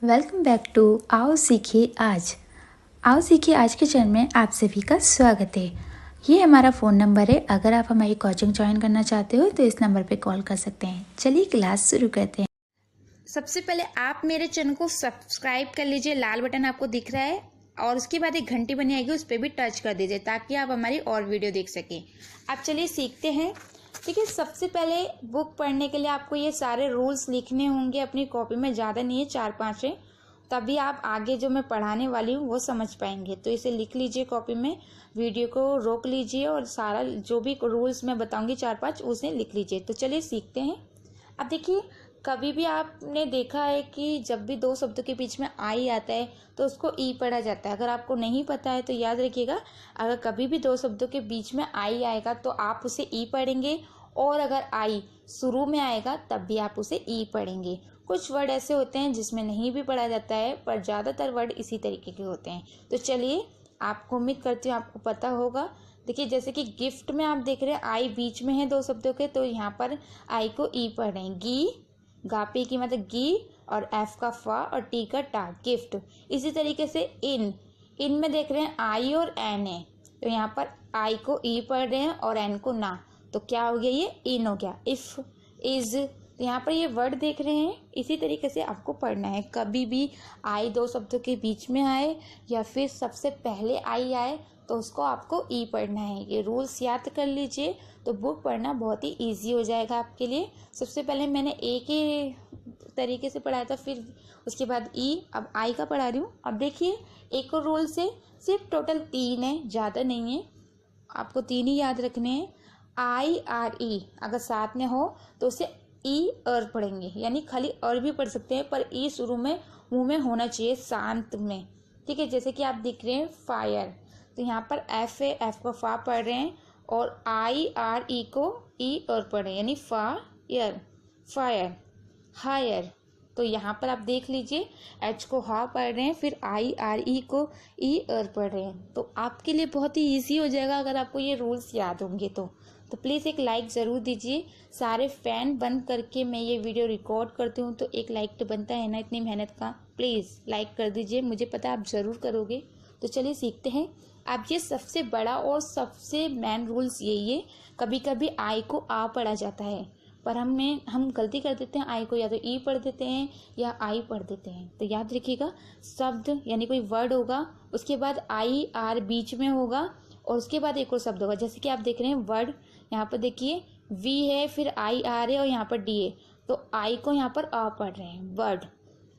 Welcome back to आओ सीखिए आज। आओ सीखिए आज के चैनल में आप सभी का स्वागत है। ये हमारा फ़ोन नंबर है। अगर आप हमारी कोचिंग ज्वाइन करना चाहते हो तो इस नंबर पे कॉल कर सकते हैं। चलिए क्लास शुरू करते हैं। सबसे पहले आप मेरे चैनल को सब्सक्राइब कर लीजिए, लाल बटन आपको दिख रहा है, और उसके बाद एक घंटी बनी आएगी, उस पर भी टच कर दीजिए ताकि आप हमारी और वीडियो देख सकें। अब चलिए सीखते हैं। देखिए, सबसे पहले बुक पढ़ने के लिए आपको ये सारे रूल्स लिखने होंगे अपनी कॉपी में, ज़्यादा नहीं है, 4-5 है, तभी आप आगे जो मैं पढ़ाने वाली हूँ वो समझ पाएंगे। तो इसे लिख लीजिए कॉपी में, वीडियो को रोक लीजिए और सारा जो भी रूल्स मैं बताऊँगी 4-5 उसे लिख लीजिए। तो चलिए सीखते हैं। अब देखिए, कभी भी आपने देखा है कि जब भी दो शब्दों के बीच में आई आता है तो उसको ई पढ़ा जाता है। अगर आपको नहीं पता है तो याद रखिएगा, अगर कभी भी दो शब्दों के बीच में आई आएगा तो आप उसे ई पढ़ेंगे, और अगर आई शुरू में आएगा तब भी आप उसे ई पढ़ेंगे। कुछ वर्ड ऐसे होते हैं जिसमें नहीं भी पढ़ा जाता है, पर ज़्यादातर वर्ड इसी तरीके के होते हैं। तो चलिए, आपको उम्मीद करती हूँ आपको पता होगा। देखिए, जैसे कि गिफ्ट में आप देख रहे हैं आई बीच में है दो शब्दों के, तो यहाँ पर आई को ई पढ़ रहे हैं। गी, गापी की मतलब गी, और एफ का फा और टी का टा, गिफ्ट। इसी तरीके से इन में देख रहे हैं आई और एन है, तो यहाँ पर आई को ई पढ़ रहे हैं और एन को ना, तो क्या हो गया, ये इन हो गया। इफ, इज, तो यहाँ पर ये वर्ड देख रहे हैं, इसी तरीके से आपको पढ़ना है। कभी भी आई दो शब्दों के बीच में आए या फिर सबसे पहले आई आए तो उसको आपको ई पढ़ना है। ये रूल्स याद कर लीजिए तो बुक पढ़ना बहुत ही इजी हो जाएगा आपके लिए। सबसे पहले मैंने एक ही तरीके से पढ़ाया था, फिर उसके बाद ई, अब आई का पढ़ा रही हूँ। अब देखिए, एक और रूल से सिर्फ टोटल 3 है, ज़्यादा नहीं है, आपको 3 ही याद रखने हैं। आई आर ई अगर साथ में हो तो उसे ई अर पढ़ेंगे, यानी खाली अर भी पढ़ सकते हैं, पर ई शुरू में मुंह में होना चाहिए, शांत में। ठीक है, जैसे कि आप दिख रहे हैं फायर, तो यहाँ पर एफ है, एफ को फा पढ़ रहे हैं, और आई आर ई को ई अर पढ़ रहे हैं, यानी फायर, फायर, हायर। तो यहाँ पर आप देख लीजिए, एच को हा पढ़ रहे हैं, फिर आई आर ई को ई अर पढ़ रहे हैं। तो आपके लिए बहुत ही इजी हो जाएगा अगर आपको ये रूल्स याद होंगे तो प्लीज़ एक लाइक ज़रूर दीजिए। सारे फैन बंद करके मैं ये वीडियो रिकॉर्ड करती हूँ, तो एक लाइक तो बनता है ना, इतनी मेहनत का। प्लीज़ लाइक कर दीजिए, मुझे पता है आप ज़रूर करोगे। तो चलिए सीखते हैं। अब ये सबसे बड़ा और सबसे मेन रूल्स यही है, कभी कभी आई को आ पढ़ा जाता है, पर हम गलती कर देते हैं, आई को या तो ई पढ़ देते हैं या आई पढ़ देते हैं। तो याद रखिएगा, शब्द यानी कोई वर्ड होगा, उसके बाद आई आर बीच में होगा, और उसके बाद एक और शब्द होगा। जैसे कि आप देख रहे हैं वर्ड, यहाँ पर देखिए वी है, फिर आई आर है, और यहाँ पर डी है, तो आई को यहाँ पर आ पढ़ रहे हैं, वर्ड।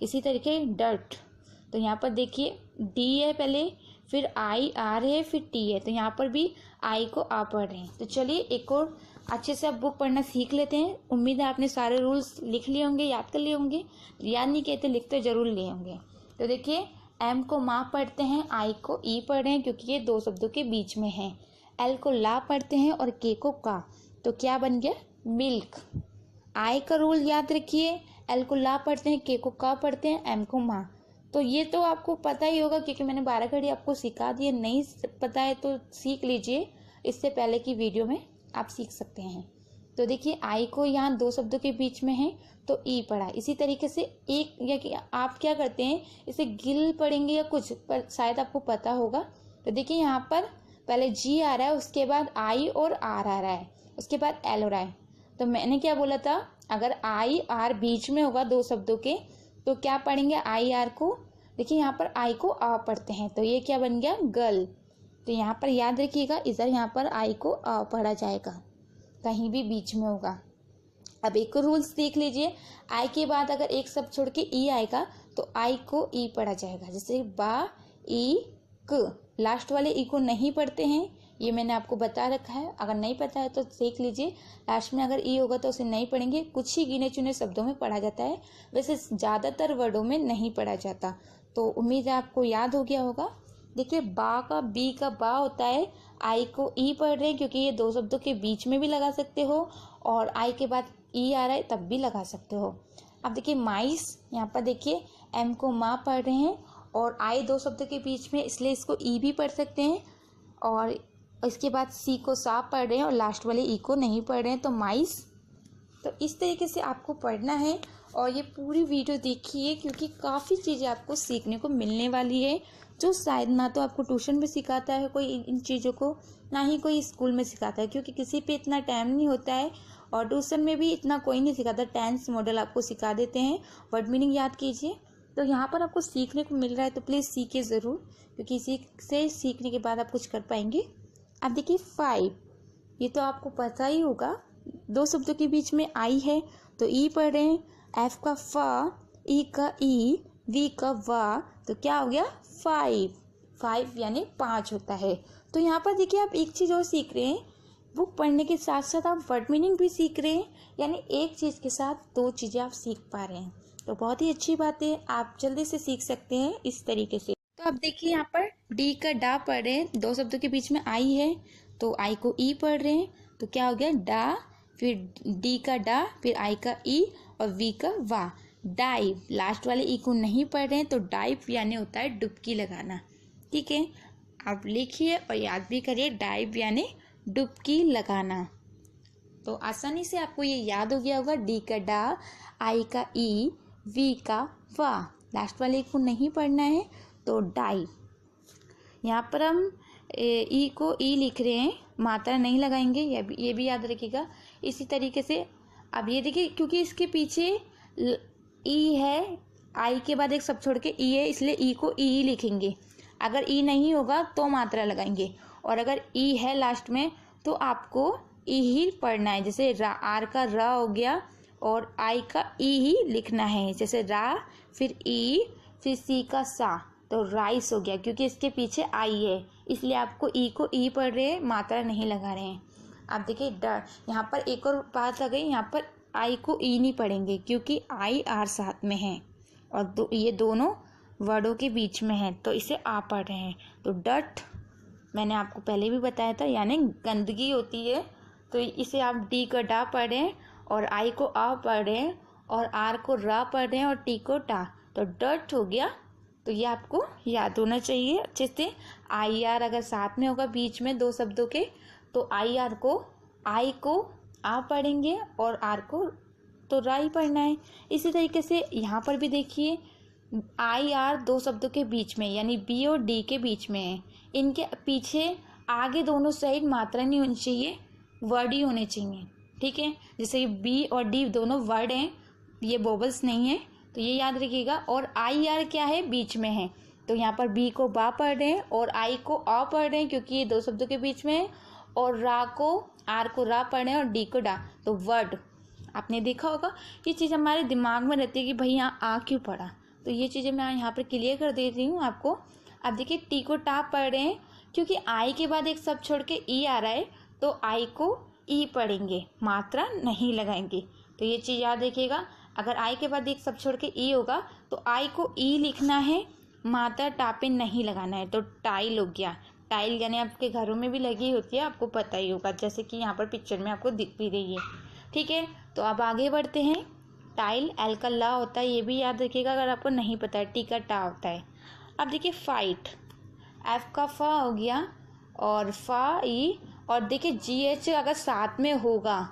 इसी तरीके डर्ट, तो यहाँ पर देखिए डी है पहले, फिर आई आर है, फिर टी है, तो यहाँ पर भी आई को आ पढ़ रहे हैं। तो चलिए एक और अच्छे से आप बुक पढ़ना सीख लेते हैं। उम्मीद है आपने सारे रूल्स लिख लिए होंगे, याद कर लिए होंगे। याद नहीं किए तो लिख तो जरूर लिए होंगे। तो देखिए, एम को माँ पढ़ते हैं, आई को ई पढ़ रहे हैं क्योंकि ये दो शब्दों के बीच में है। एल को ला पढ़ते हैं और के को का, तो क्या बन गया, मिल्क। आई का रूल याद रखिए, एल को ला पढ़ते हैं, के को का पढ़ते हैं, एम को माँ। तो ये तो आपको पता ही होगा क्योंकि मैंने 12 घड़ी आपको सिखा दिए। नहीं पता है तो सीख लीजिए, इससे पहले की वीडियो में आप सीख सकते हैं। तो देखिए, आई को यहाँ दो शब्दों के बीच में है तो ई पढ़ा। इसी तरीके से एक, या कि आप क्या करते हैं, इसे गिल पढ़ेंगे या कुछ, पर शायद आपको पता होगा। तो देखिए, यहाँ पर पहले जी आ रहा है, उसके बाद आई और आर आ रहा है, उसके बाद एल हो रहा है। तो मैंने क्या बोला था, अगर आई आर बीच में होगा दो शब्दों के तो क्या पढ़ेंगे, आई आर को। देखिए, यहाँ पर आई को आ पढ़ते हैं, तो ये क्या बन गया, गर्ल। तो यहाँ पर याद रखिएगा, इधर यहाँ पर आई को आ पढ़ा जाएगा, कहीं भी बीच में होगा। अब एक रूल्स देख लीजिए, आई के बाद अगर एक शब्द छोड़ के ई आएगा तो आई को ई पढ़ा जाएगा। जैसे बा, ई, क, लास्ट वाले ई को नहीं पढ़ते हैं, ये मैंने आपको बता रखा है। अगर नहीं पता है तो देख लीजिए, लास्ट में अगर ई होगा तो उसे नहीं पढ़ेंगे। कुछ ही गिने चुने शब्दों में पढ़ा जाता है, वैसे ज़्यादातर वर्डों में नहीं पढ़ा जाता। तो उम्मीद है आपको याद हो गया होगा। देखिए, बा का, बी का बा होता है, आई को ई पढ़ रहे हैं क्योंकि ये दो शब्दों के बीच में भी लगा सकते हो, और आई के बाद ई आ रहा है तब भी लगा सकते हो। अब देखिए माइस, यहाँ पर देखिए एम को माँ पढ़ रहे हैं, और आई दो शब्दों के बीच में, इसलिए इसको ई भी पढ़ सकते हैं, और इसके बाद सी को सा पढ़ रहे हैं और लास्ट वाले ई को नहीं पढ़ रहे हैं, तो माइस। तो इस तरीके से आपको पढ़ना है, और ये पूरी वीडियो देखिए क्योंकि काफ़ी चीज़ें आपको सीखने को मिलने वाली है, जो शायद ना तो आपको ट्यूशन में सिखाता है कोई इन चीज़ों को, ना ही कोई स्कूल में सिखाता है, क्योंकि किसी पे इतना टाइम नहीं होता है और ट्यूशन में भी इतना कोई नहीं सिखाता। टेंस मॉडल आपको सिखा देते हैं, वर्ड मीनिंग याद कीजिए। तो यहाँ पर आपको सीखने को मिल रहा है तो प्लीज़ सीखिए ज़रूर, क्योंकि इसी से सीखने के बाद आप कुछ कर पाएंगे। अब देखिए 5, ये तो आपको पता ही होगा, 2 शब्दों के बीच में आई है तो ई पढ़ रहे हैं, एफ का फ, ई का ई, वी का वा, तो क्या हो गया 5 यानी 5 होता है। तो यहाँ पर देखिए आप एक चीज़ और सीख रहे हैं, बुक पढ़ने के साथ साथ आप वर्ड मीनिंग भी सीख रहे हैं, यानी एक चीज़ के साथ 2 चीज़ें आप सीख पा रहे हैं। तो बहुत ही अच्छी बात है, आप जल्दी से सीख सकते हैं इस तरीके से। तो अब देखिए यहाँ पर डी का डा पढ़ रहे हैं, 2 शब्दों के बीच में आई है तो आई को ई पढ़ रहे हैं, तो क्या हो गया डा, फिर डी का डा, फिर आई का ई और वी का वा, डाइव। लास्ट वाले ई को नहीं पढ़ रहे हैं तो डाइव यानी होता है डुबकी लगाना। ठीक है, आप लिखिए और याद भी करिए, डाइव यानी डुबकी लगाना। तो आसानी से आपको ये याद हो गया होगा, डी का डा, आई का ई, वी का वा, लास्ट वाले को नहीं पढ़ना है तो डाइव। यहाँ पर हम ई को ई लिख रहे हैं, मात्रा नहीं लगाएंगे, ये भी याद रखिएगा। इसी तरीके से अब ये देखिए, क्योंकि इसके पीछे ई है, आई के बाद एक शब्द छोड़ के ई है, इसलिए ई को ई ही लिखेंगे। अगर ई नहीं होगा तो मात्रा लगाएंगे, और अगर ई है लास्ट में तो आपको ई ही पढ़ना है। जैसे रा, आर का रा हो गया और आई का ई ही लिखना है, जैसे रा, फिर ई, फिर सी का सा, तो राइस हो गया, क्योंकि इसके पीछे आई है इसलिए आपको ई को ई पढ़ रहे हैं, मात्रा नहीं लगा रहे हैं। आप देखिए यहाँ पर एक और बात आ गई, यहाँ पर आई को ई नहीं पढ़ेंगे क्योंकि आई आर साथ में है और ये दोनों वर्डों के बीच में है, तो इसे आ पढ़ रहे हैं। तो डट मैंने आपको पहले भी बताया था, यानी गंदगी होती है, तो इसे आप डी को डा पढ़ रहे हैं और आई को आ पढ़ रहे हैं और आर को रा पढ़ रहे हैं और टी को टा, तो डट हो गया। तो ये आपको याद होना चाहिए अच्छे से। आई आर अगर साथ में होगा बीच में 2 शब्दों के, तो आई को आ पढ़ेंगे और आर को तो रा ही पढ़ना है। इसी तरीके से यहाँ पर भी देखिए, आई आर 2 शब्दों के बीच में, यानी बी और डी के बीच में है, इनके पीछे आगे दोनों साइड मात्रा नहीं होनी चाहिए, वर्ड ही होने चाहिए। ठीक है, जैसे बी और डी दोनों वर्ड हैं, ये वोवेल्स नहीं है, तो ये याद रखिएगा। और आई आर क्या है, बीच में है, तो यहाँ पर बी को बा पढ़ रहे हैं और आई को आ पढ़ रहे हैं क्योंकि ये 2 शब्दों के बीच में है, और रा को आर को रा पढ़ रहे हैं और डी को डा, तो वर्ड। आपने देखा होगा ये चीज़ हमारे दिमाग में रहती है कि भाई यहाँ आ क्यों पढ़ा, तो ये चीज़ें मैं यहाँ पर क्लियर कर दे रही हूँ आपको। अब देखिए टी को टा पढ़ रहे हैं क्योंकि आई के बाद एक शब्द छोड़ के ई आ रहा है, तो आई को ई पढ़ेंगे, मात्रा नहीं लगाएंगे। तो ये चीज़ याद रखिएगा, अगर आई के बाद एक शब्द छोड़ के ई होगा तो आई को ई लिखना है, मात्रा टा पे नहीं लगाना है। तो टाइल हो गया, टाइल यानी आपके घरों में भी लगी होती है, आपको पता ही होगा, जैसे कि यहाँ पर पिक्चर में आपको दिख भी रही है। ठीक है, तो अब आगे बढ़ते हैं। टाइल एल का ला होता है, ये भी याद रखिएगा अगर आपको नहीं पता है, टी का टा होता है। अब देखिए फाइट, एफ का फा हो गया और फा ई, और देखिए जी एच अगर साथ में होगा,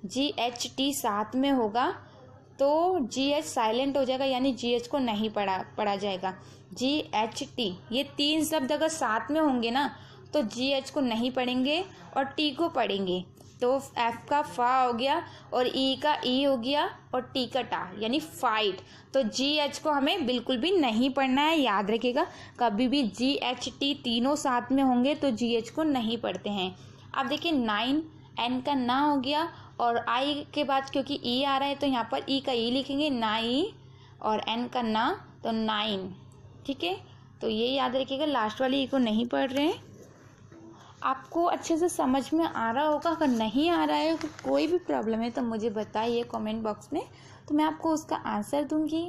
जी एच टी साथ में होगा तो जी एच साइलेंट हो जाएगा, यानी जी एच को नहीं पढ़ा जाएगा। जी एच टी ये 3 शब्द अगर साथ में होंगे ना तो जी एच को नहीं पढ़ेंगे और टी को पढ़ेंगे। तो एफ का फा हो गया और ई का ई हो गया और टी का टा, यानी फाइट। तो जी एच को हमें बिल्कुल भी नहीं पढ़ना है, याद रखिएगा। कभी भी जी एच टी तीनों साथ में होंगे तो जी एच को नहीं पढ़ते हैं। अब देखिए 9, एन का ना हो गया और आई के बाद क्योंकि ई आ रहा है तो यहाँ पर ई का ई लिखेंगे, ना ई, और एन का ना, तो 9। ठीक है, तो ये याद रखिएगा, लास्ट वाली ई को नहीं पढ़ रहे हैं। आपको अच्छे से समझ में आ रहा होगा, अगर नहीं आ रहा है कोई भी प्रॉब्लम है तो मुझे बताइए कमेंट बॉक्स में, तो मैं आपको उसका आंसर दूंगी।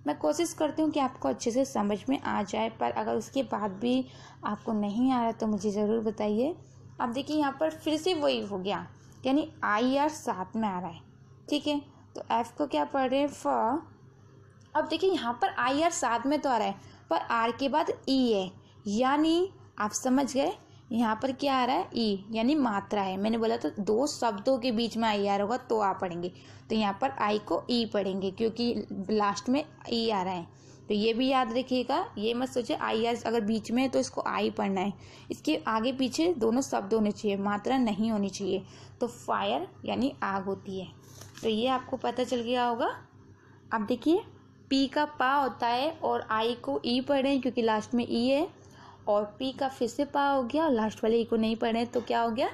मैं कोशिश करती हूँ कि आपको अच्छे से समझ में आ जाए, पर अगर उसके बाद भी आपको नहीं आ रहा तो मुझे ज़रूर बताइए। अब देखिए यहाँ पर फिर से वही हो गया, यानी आई आर साथ में आ रहा है। ठीक है, तो एफ को क्या पढ़ रहे हैं, फ। अब देखिए यहाँ पर आई आर साथ में तो आ रहा है पर आर के बाद ई है, यानी आप समझ गए, यहाँ पर क्या आ रहा है, ई यानी मात्रा है। मैंने बोला तो दो शब्दों के बीच में आई आ रहा होगा तो आप पढ़ेंगे, तो यहाँ पर आई को ई पढ़ेंगे क्योंकि लास्ट में ई आ रहा है। तो ये भी याद रखिएगा, ये मत सोचे आई अगर बीच में है तो इसको आई पढ़ना है। इसके आगे पीछे दोनों शब्द होने चाहिए, मात्रा नहीं होनी चाहिए। तो फायर यानी आग होती है। तो ये आपको पता चल गया होगा। अब देखिए पी का पा होता है और आई को ई पढ़ें क्योंकि लास्ट में ई है, और पी का फिर से पा हो गया और लास्ट वाले ई को नहीं पढ़े तो क्या हो गया,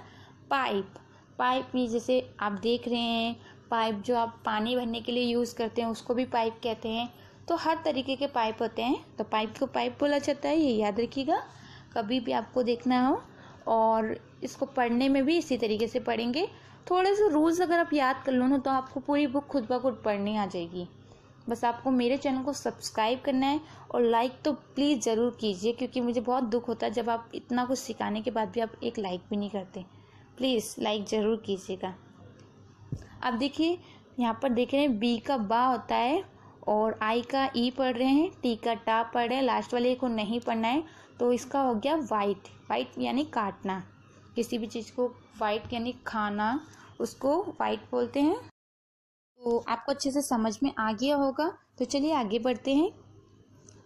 पाइप। पाइप भी जैसे आप देख रहे हैं, पाइप जो आप पानी भरने के लिए यूज़ करते हैं उसको भी पाइप कहते हैं। तो हर तरीके के पाइप होते हैं, तो पाइप को पाइप बोला जाता है, ये याद रखिएगा कभी भी आपको देखना हो। और इसको पढ़ने में भी इसी तरीके से पढ़ेंगे। थोड़े से रूल्स अगर आप याद कर लो ना तो आपको पूरी बुक खुद ब खुद पढ़नी आ जाएगी। बस आपको मेरे चैनल को सब्सक्राइब करना है और लाइक तो प्लीज़ ज़रूर कीजिए, क्योंकि मुझे बहुत दुख होता है जब आप इतना कुछ सिखाने के बाद भी आप एक लाइक भी नहीं करते। प्लीज़ लाइक ज़रूर कीजिएगा। अब देखिए यहाँ पर देख रहे हैं बी का बा होता है और आई का ई पढ़ रहे हैं, टी का टा पढ़ रहे हैं, लास्ट वाले को नहीं पढ़ना है। तो इसका हो गया वाइट। वाइट यानी काटना, किसी भी चीज़ को वाइट यानी खाना, उसको वाइट बोलते हैं। तो आपको अच्छे से समझ में आ गया होगा। तो चलिए आगे बढ़ते हैं।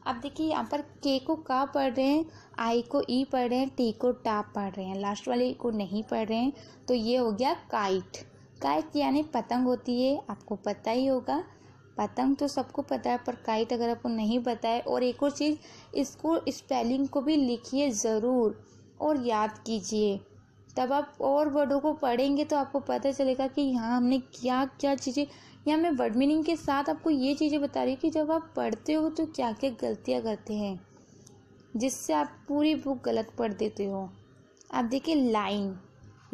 अब देखिए यहाँ पर के को का पढ़ रहे हैं, आई को ई पढ़ रहे हैं, टी को टा पढ़ रहे हैं, लास्ट वाले को नहीं पढ़ रहे हैं। तो ये हो गया काइट। काइट यानी पतंग होती है, आपको पता ही होगा। पतंग तो सबको पता है, पर काइट अगर आपको नहीं पता है। और एक और चीज़, इसको स्पेलिंग को भी लिखिए ज़रूर और याद कीजिए, तब आप और वर्डों को पढ़ेंगे तो आपको पता चलेगा कि यहाँ हमने क्या क्या चीज़ें, यहाँ मैं वर्ड मीनिंग के साथ आपको ये चीज़ें बता रही हूँ कि जब आप पढ़ते हो तो क्या क्या गलतियाँ करते हैं जिससे आप पूरी बुक गलत पढ़ देते हो। आप देखिए लाइन।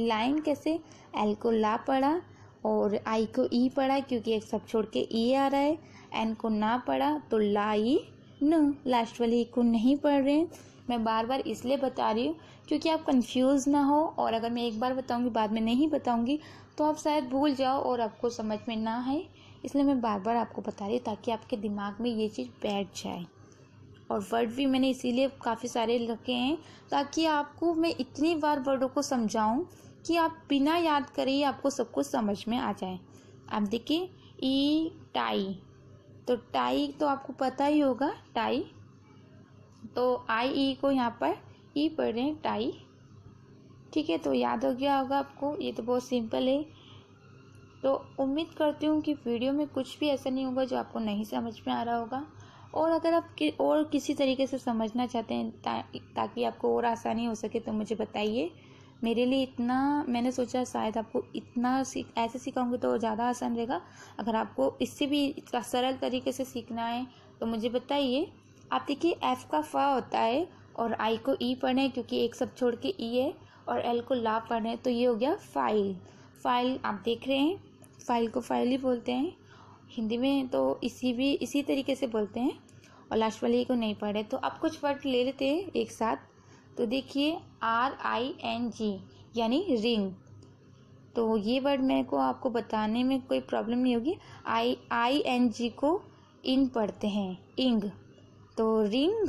लाइन कैसे, एल को ला पढ़ा और आई को ई पढ़ा क्योंकि एक सब छोड़ के ई आ रहा है। एन को ना पढ़ा तो लाई न, लास्ट वाले ई को नहीं पढ़ रहे हैं। मैं बार बार इसलिए बता रही हूँ क्योंकि आप कंफ्यूज ना हो, और अगर मैं एक बार बताऊंगी बाद में नहीं बताऊंगी तो आप शायद भूल जाओ और आपको समझ में ना आए। इसलिए मैं बार बार आपको बता रही हूँ ताकि आपके दिमाग में ये चीज़ बैठ जाए। और वर्ड भी मैंने इसीलिए काफ़ी सारे रखे हैं ताकि आपको मैं इतनी बार वर्डों को समझाऊं कि आप बिना याद करे ही आपको सब कुछ समझ में आ जाए। आप देखिए ई टाई, तो टाई तो आपको पता ही होगा, टाई। तो आई ई को यहाँ पर ई पढ़ रहे हैं, टाई। ठीक है, तो याद हो गया होगा आपको, ये तो बहुत सिंपल है। तो उम्मीद करती हूँ कि वीडियो में कुछ भी ऐसा नहीं होगा जो आपको नहीं समझ में आ रहा होगा। और अगर आप और किसी तरीके से समझना चाहते हैं ताकि आपको और आसानी हो सके तो मुझे बताइए। मेरे लिए इतना मैंने सोचा शायद आपको इतना ऐसे सिखाऊंगी तो ज़्यादा आसान रहेगा। अगर आपको इससे भी सरल तरीके से सीखना है तो मुझे बताइए। आप देखिए एफ का फा होता है और आई को ई पढ़े हैं क्योंकि एक सब छोड़ के ई है, और एल को ला पढ़े हैं तो ये हो गया फाइल। फाइल आप देख रहे हैं, फाइल को फाइल ही बोलते हैं हिंदी में, तो इसी तरीके से बोलते हैं। और लास्ट वाले को नहीं पढ़े तो अब कुछ वर्ड ले लेते हैं एक साथ। तो देखिए RING यानी रिंग। तो ये वर्ड मेरे को आपको बताने में कोई प्रॉब्लम नहीं होगी। ING को इन पढ़ते हैं, इंग, तो रिंग।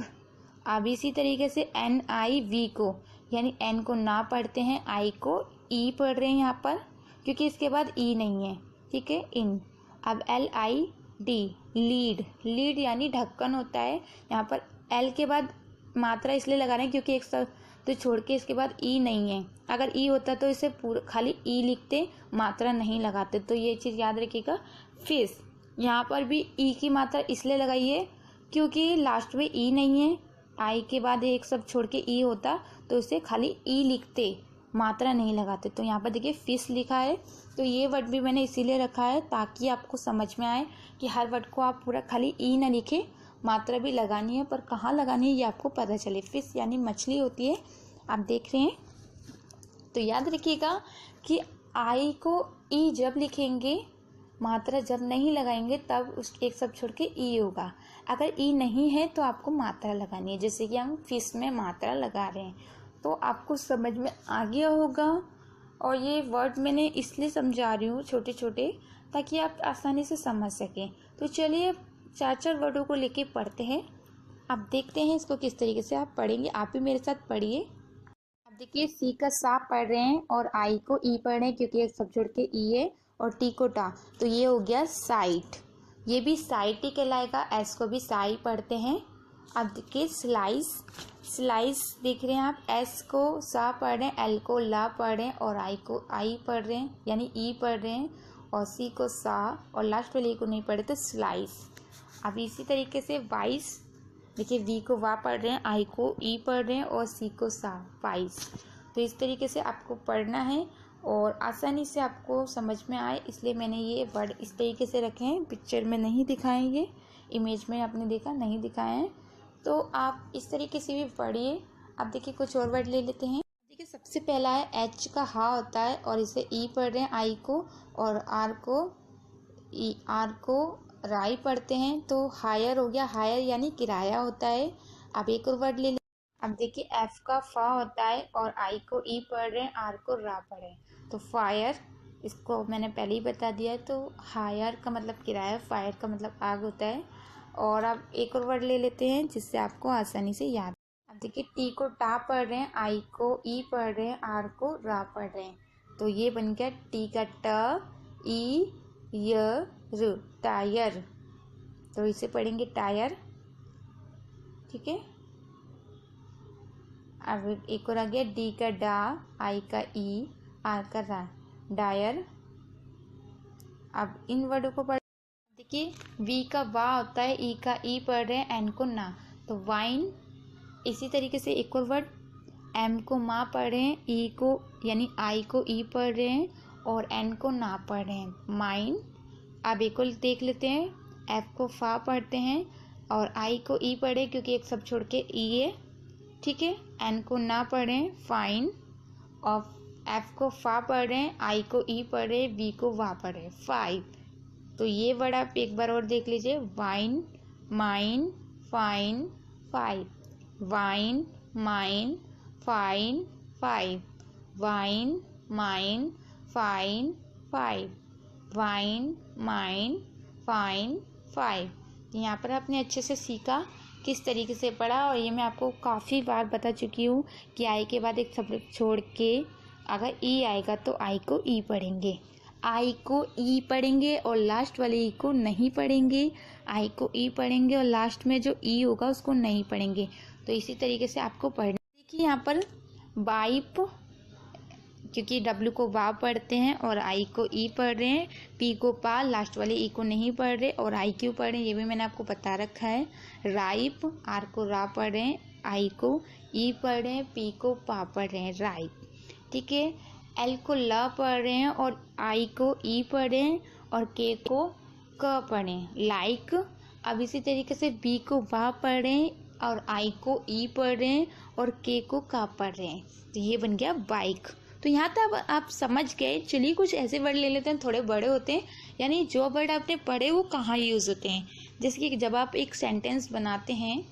अब इसी तरीके से NIV को यानी एन को ना पढ़ते हैं, आई को ई पढ़ रहे हैं यहाँ पर क्योंकि इसके बाद ई नहीं है। ठीक है, इन। अब LID लीड। लीड यानी ढक्कन होता है, यहाँ पर एल के बाद मात्रा इसलिए लगा रहे हैं क्योंकि एक तो छोड़ के इसके बाद ई नहीं है। अगर ई होता तो इसे पूरा खाली ई लिखते, मात्रा नहीं लगाते। तो ये चीज़ याद रखिएगा। फिश, यहाँ पर भी ई की मात्रा इसलिए लगाई है क्योंकि लास्ट में ई नहीं है। आई के बाद एक सब छोड़ के ई होता तो इसे खाली ई लिखते, मात्रा नहीं लगाते। तो यहाँ पर देखिए फिश लिखा है, तो ये वर्ड भी मैंने इसीलिए रखा है ताकि आपको समझ में आए कि हर वर्ड को आप पूरा खाली ई ना लिखें, मात्रा भी लगानी है, पर कहाँ लगानी है ये आपको पता चले। फिश यानी मछली होती है, आप देख रहे हैं। तो याद रखिएगा कि आई को ई जब लिखेंगे, मात्रा जब नहीं लगाएंगे तब उस एक सब छोड़ के ई होगा। अगर ई नहीं है तो आपको मात्रा लगानी है, जैसे कि हम फिश में मात्रा लगा रहे हैं। तो आपको समझ में आ गया होगा। और ये वर्ड मैंने इसलिए समझा रही हूँ छोटे छोटे ताकि आप आसानी से समझ सकें। तो चलिए 4-4 वर्डों को लेके पढ़ते हैं। अब देखते हैं इसको किस तरीके से आप पढ़ेंगे। आप भी मेरे साथ पढ़िए। अब देखिए सी का सा पढ़ रहे हैं और आई को ई पढ़ रहे हैं क्योंकि एक सब छोड़ के ई है, और टी को टा, तो ये हो गया साइट। ये भी साइट ही कहलाएगा। एस को भी साई पढ़ते हैं। अब देखिए स्लाइस, स्लाइस देख रहे हैं आप, एस को सा पढ़ रहे हैं, एल को ला पढ़ रहे हैं और आई को आई पढ़ रहे हैं यानी ई पढ़ रहे हैं, और सी को सा और लास्ट वाले को नहीं पढ़े तो स्लाइस। अब इसी तरीके से वाइस, देखिए वी को वा पढ़ रहे हैं, आई को ई पढ़ रहे हैं और सी को सा, वाइस। तो इस तरीके से आपको पढ़ना है और आसानी से आपको समझ में आए, इसलिए मैंने ये वर्ड इस तरीके से रखे हैं। पिक्चर में नहीं दिखाएं, ये इमेज में आपने देखा नहीं दिखाए हैं, तो आप इस तरीके से भी पढ़िए। अब देखिए कुछ और वर्ड ले लेते हैं। देखिए सबसे पहला है एच का हा होता है और इसे ई पढ़ रहे हैं आई को, और आर को राई पढ़ते हैं, तो हायर हो गया। हायर यानी किराया होता है। अब एक और वर्ड ले लें। अब देखिए एफ का फा होता है और आई को ई पढ़ रहे हैं, आर को रा पढ़ रहे हैं, तो फायर, इसको मैंने पहले ही बता दिया है। तो हायर का मतलब किराया, फायर का मतलब आग होता है। और अब एक और वर्ड ले लेते हैं जिससे आपको आसानी से याद। अब देखिए टी को टा पढ़ रहे हैं, आई को ई पढ़ रहे हैं, आर को रा पढ़ रहे हैं, तो ये बन गया टी का ट ई य र, टायर। तो इसे पढ़ेंगे टायर, ठीक है। अब एक और आ गया डी का डा, आई का ई, आर का रा, डायर। अब इन वर्डों को पढ़, देखिए वी का वा होता है, ई का ई पढ़ रहे हैं, एन को ना, तो वाइन। इसी तरीके से एक और वर्ड, एम को माँ पढ़ रहे हैं, ई को यानी आई को ई पढ़ रहे हैं और एन को ना पढ़ रहे हैं, माइन। अब एक और देख लेते हैं, एफ को फा पढ़ते हैं और आई को ई पढ़े क्योंकि एक सब छोड़ के ई है, ठीक है। एन को ना पढ़ें, फाइन। और एफ को फा पढ़ रहे हैं, आई को ई पढ़े, वी को वा पढ़े, फाइव। तो ये वर्ड आप एक बार और देख लीजिए, wine, mine, fine, five, wine, mine, fine, five, wine, mine, fine, five, wine, mine, fine, five. यहाँ पर आपने अच्छे से सीखा किस तरीके से पढ़ा, और ये मैं आपको काफ़ी बार बता चुकी हूँ कि आई के बाद एक शब्द छोड़ के अगर ई आएगा तो आई को ई पढ़ेंगे, आई को ई पढ़ेंगे और लास्ट वाले ई को नहीं पढ़ेंगे, आई को ई पढ़ेंगे और लास्ट में जो ई होगा उसको नहीं पढ़ेंगे। तो इसी तरीके से आपको पढ़ना। देखिए यहाँ पर वाइप, क्योंकि डब्ल्यू को वा पढ़ते हैं और आई को ई पढ़ रहे हैं, पी को पा, लास्ट वाले ई को नहीं पढ़ रहे, और आई क्यों पढ़ रहे हैं ये भी मैंने आपको बता रखा है। राइप, आर को रा पढ़ रहे हैं, आई को ई पढ़ रहे हैं, पी को पा पढ़ रहे हैं, राइप, ठीक है। एल को ल पढ़ रहे हैं और आई को ई पढ़ रहे हैं और के को क पढ़े, लाइक। अब इसी तरीके से बी को वा पढ़ रहे हैं और आई को ई पढ़ रहे हैं और के को का पढ़ रहे हैं, तो ये बन गया बाइक। तो यहाँ तक आप समझ गए। चलिए कुछ ऐसे वर्ड ले लेते हैं, थोड़े बड़े होते हैं, यानी जो वर्ड आपने पढ़े वो कहाँ यूज़ होते हैं। जैसे कि जब आप एक सेंटेंस बनाते हैं,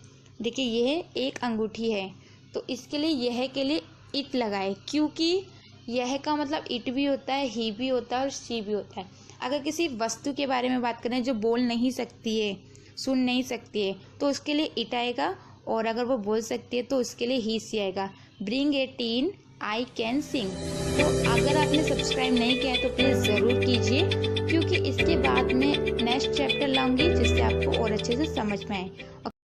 देखिए यह एक अंगूठी है, तो इसके लिए यह के लिए इट लगाए, क्योंकि यह का मतलब इट भी होता है, ही भी होता है और शी भी होता है। अगर किसी वस्तु के बारे में बात करें जो बोल नहीं सकती है, सुन नहीं सकती है, तो उसके लिए इट आएगा, और अगर वो बोल सकती है तो उसके लिए ही सी आएगा। Bring a tin, I can sing. तो अगर आपने सब्सक्राइब नहीं किया है तो प्लीज़ ज़रूर कीजिए, क्योंकि इसके बाद मैं नेक्स्ट चैप्टर लाऊंगी जिससे आपको और अच्छे से समझ में आए।